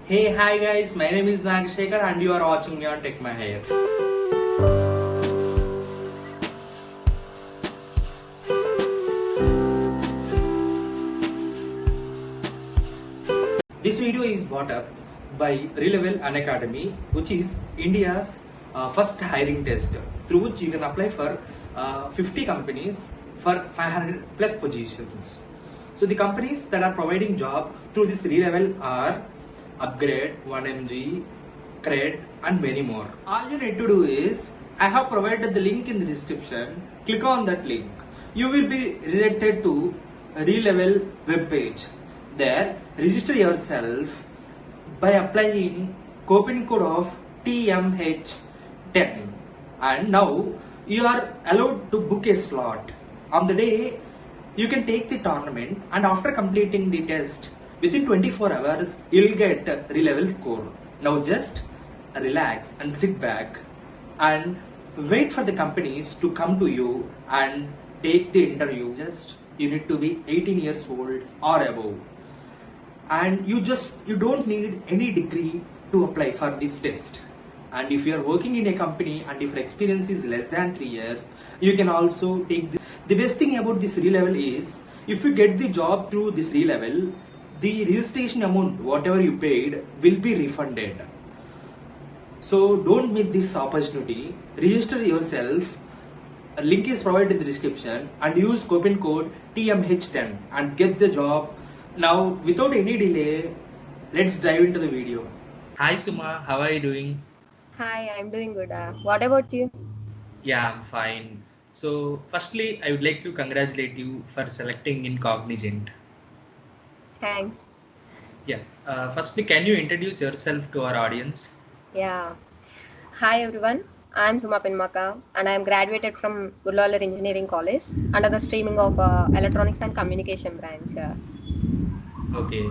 Hey, hi guys, my name is Nagashekar and you are watching me on Take My Hair. This video is brought up by Relevel Unacademy, which is India's first hiring test, through which you can apply for 50 companies for 500 plus positions. So the companies that are providing job through this Relevel are Upgrade, 1MG, Cred, and many more. All you need to do is, I have provided the link in the description. Click on that link. You will be redirected to a Relevel web page. There, register yourself by applying coupon code of TMH10. And now you are allowed to book a slot. On the day, you can take the tournament, and after completing the test, within 24 hours, you'll get a Relevel score. Now just relax and sit back and wait for the companies to come to you and take the interview. Just you need to be 18 years old or above, and you don't need any degree to apply for this test. And if you are working in a company and if your experience is less than 3 years, you can also take this. The best thing about this Relevel is, if you get the job through this Relevel, the registration amount whatever you paid will be refunded. So don't miss this opportunity. Register yourself. A link is provided in the description and use coupon code TMH10 and get the job. Now, without any delay, let's dive into the video. Hi Suma, how are you doing? Hi, I'm doing good. What about you? Yeah, I'm fine. So, firstly, I would like to congratulate you for selecting in Cognizant. Thanks. Yeah. Firstly, can you introduce yourself to our audience? Yeah. Hi everyone. I'm Suma Pinmaka and I'm graduated from Gullalur Engineering College under the streaming of Electronics and Communication branch. Okay.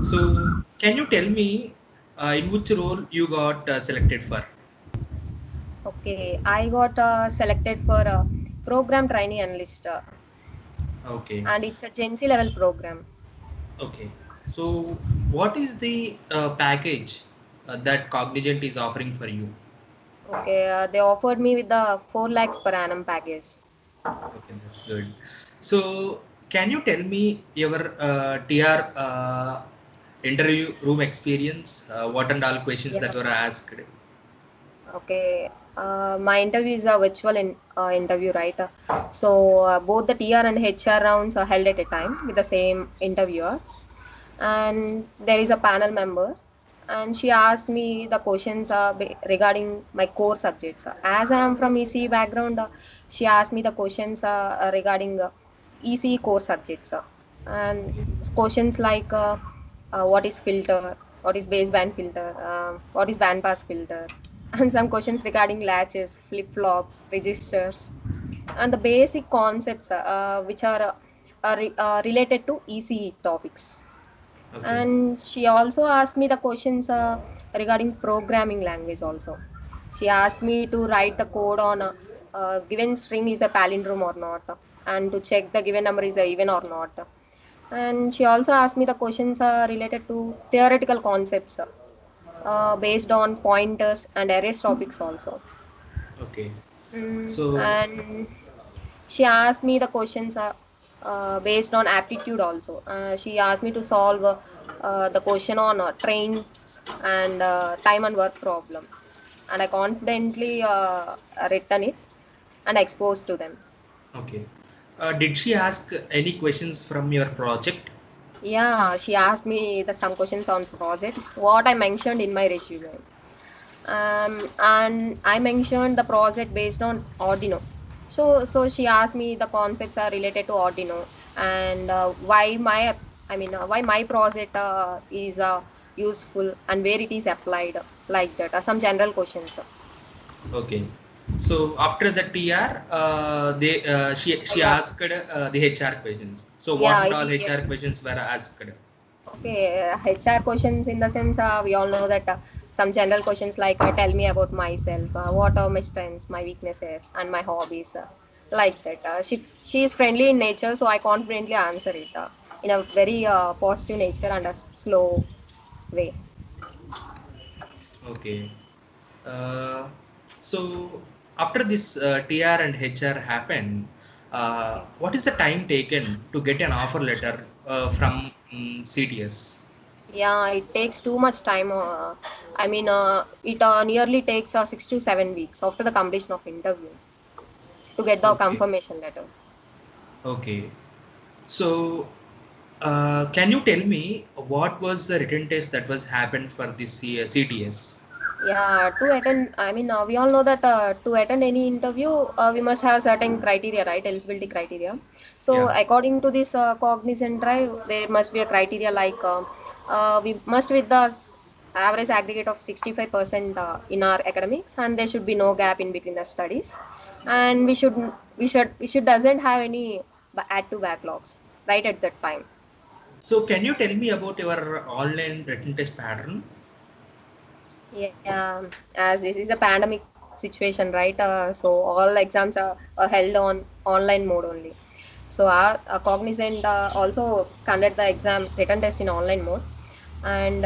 So, can you tell me in which role you got selected for? Okay, I got selected for a program trainee analyst Okay. and it's a Gen Z level program. Okay. So, what is the package that Cognizant is offering for you? Okay, they offered me with the 4 lakhs per annum package. Okay, that's good. So, can you tell me your TR interview room experience? What and all questions Yeah. that were asked? Okay, my interview is a virtual interview, right? So both the TR and HR rounds are held at a time with the same interviewer, and there is a panel member, and she asked me the questions regarding my core subjects. As I am from ECE background, she asked me the questions regarding ECE core subjects, and questions like what is filter, what is baseband filter, what is bandpass filter, and some questions regarding latches, flip-flops, registers, and the basic concepts which are related to ECE topics. Okay. And she also asked me the questions regarding programming language also. She asked me to write the code on a given string is a palindrome or not, and to check the given number is a even or not. And she also asked me the questions related to theoretical concepts based on pointers and arrays topics also. Okay. So, And she asked me the questions based on aptitude also. She asked me to solve the question on trains and time and work problem, and I confidently written it and exposed to them. okay. Did she ask any questions from your project? Yeah, she asked me the some questions on project what I mentioned in my resume. And I mentioned the project based on Arduino. So she asked me the concepts are related to Arduino, and why my project is useful and where it is applied, like that. Some general questions. Okay. So after the TR, she Yeah, asked the HR questions. So what yeah, and all HR immediately. questions were asked? Okay, HR questions in the sense we all know that some general questions like tell me about myself, what are my strengths, my weaknesses, and my hobbies, like that. She is friendly in nature, so I confidently answer it in a very positive nature and a slow way. Okay. Uh, so after this TR and HR happened, what is the time taken to get an offer letter from CTS? Yeah, it takes too much time. It nearly takes 6 to 7 weeks after the completion of interview to get the Okay. confirmation letter. Okay. So can you tell me what was the written test that was happened for this CTS? Yeah, to attend, we all know that to attend any interview, we must have certain criteria, right? Eligibility criteria. So, Yeah. according to this cognizant drive, there must be a criteria like we must with the average aggregate of 65% in our academics, and there should be no gap in between the studies, and we should doesn't have any add to backlogs right at that time. So can you tell me about your online written test pattern? Yeah, as this is a pandemic situation, right? So all exams are held on online mode only. So our Cognizant also conduct the exam written test in online mode, and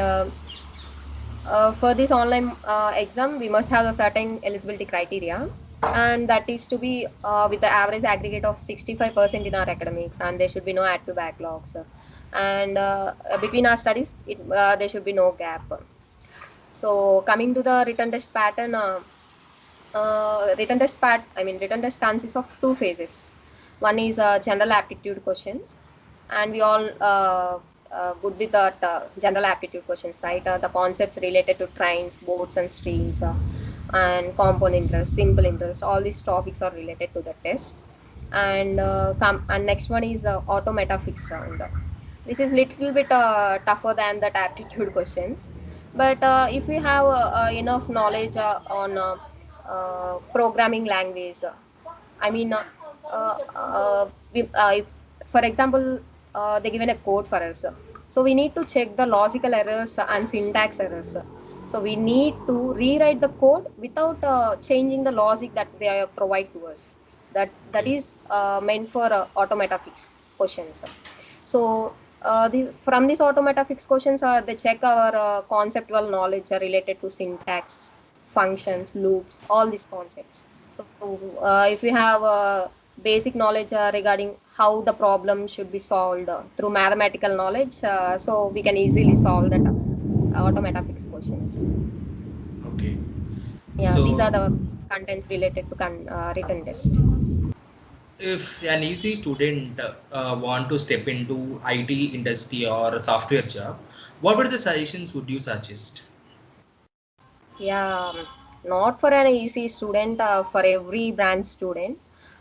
for this online exam, we must have a certain eligibility criteria, and that is to be with the average aggregate of 65% in our academics, and there should be no add to backlogs. And between our studies, there should be no gap. So coming to the written test pattern, written test consists of two phases. One is general aptitude questions, and we all good with that general aptitude questions, right? The concepts related to trains, boats, and streams, and compound interest, simple interest. All these topics are related to the test. And next one is automata fixed round. This is little bit tougher than that aptitude questions, but if we have enough knowledge on programming language, I mean, if, for example, they given a code for us, so we need to check the logical errors and syntax errors. So we need to rewrite the code without changing the logic that they provide to us. That Okay. is meant for automata fixed questions. So from these automata fixed questions, they check our conceptual knowledge related to syntax, functions, loops, all these concepts. So if we have basic knowledge regarding how the problem should be solved through mathematical knowledge, so we can easily solve that automata fixed questions. Okay. Yeah, these are So the contents related to written test. if an easy student want to step into IT industry or a software job, what were the suggestions would you suggest? Yeah, not for an easy student, for every brand student.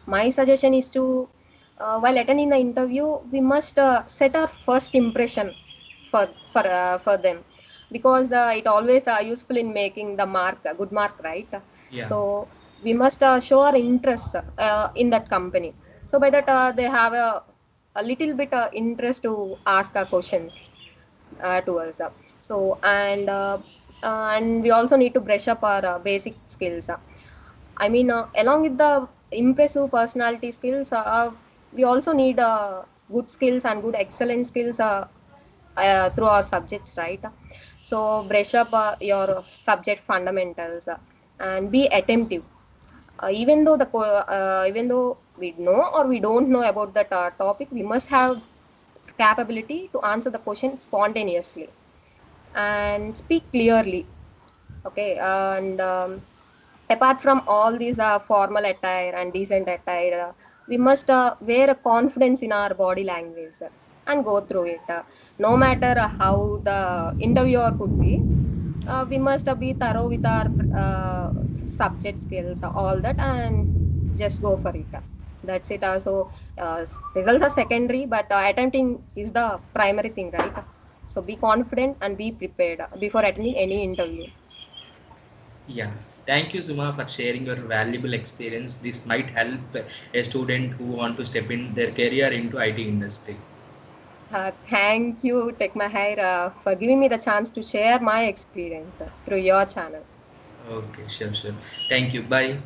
My suggestion is to, while attending the interview, we must set our first impression for them, because it always useful in making the mark, a good mark, right? Yeah. So we must show our interest in that company. So by that they have a little bit interest to ask questions to us. And we also need to brush up our basic skills. Along with the impressive personality skills, we also need good skills and good excellent skills through our subjects, right? So brush up your subject fundamentals and be attentive. Even though we know or we don't know about that topic, we must have capability to answer the question spontaneously and speak clearly. Okay, and apart from all these formal attire and decent attire, we must wear a confidence in our body language and go through it. No matter how the interviewer could be, we must be thorough with our subject skills, all that, and just go for it. That's it. Results are secondary, but attempting is the primary thing, right? So be confident and be prepared before attending any interview. Yeah. Thank you, Suma, for sharing your valuable experience. This might help a student who want to step in their career into IT industry. Thank you, Tech Mahir, for giving me the chance to share my experience through your channel. Okay, sure, sure. Thank you. Bye.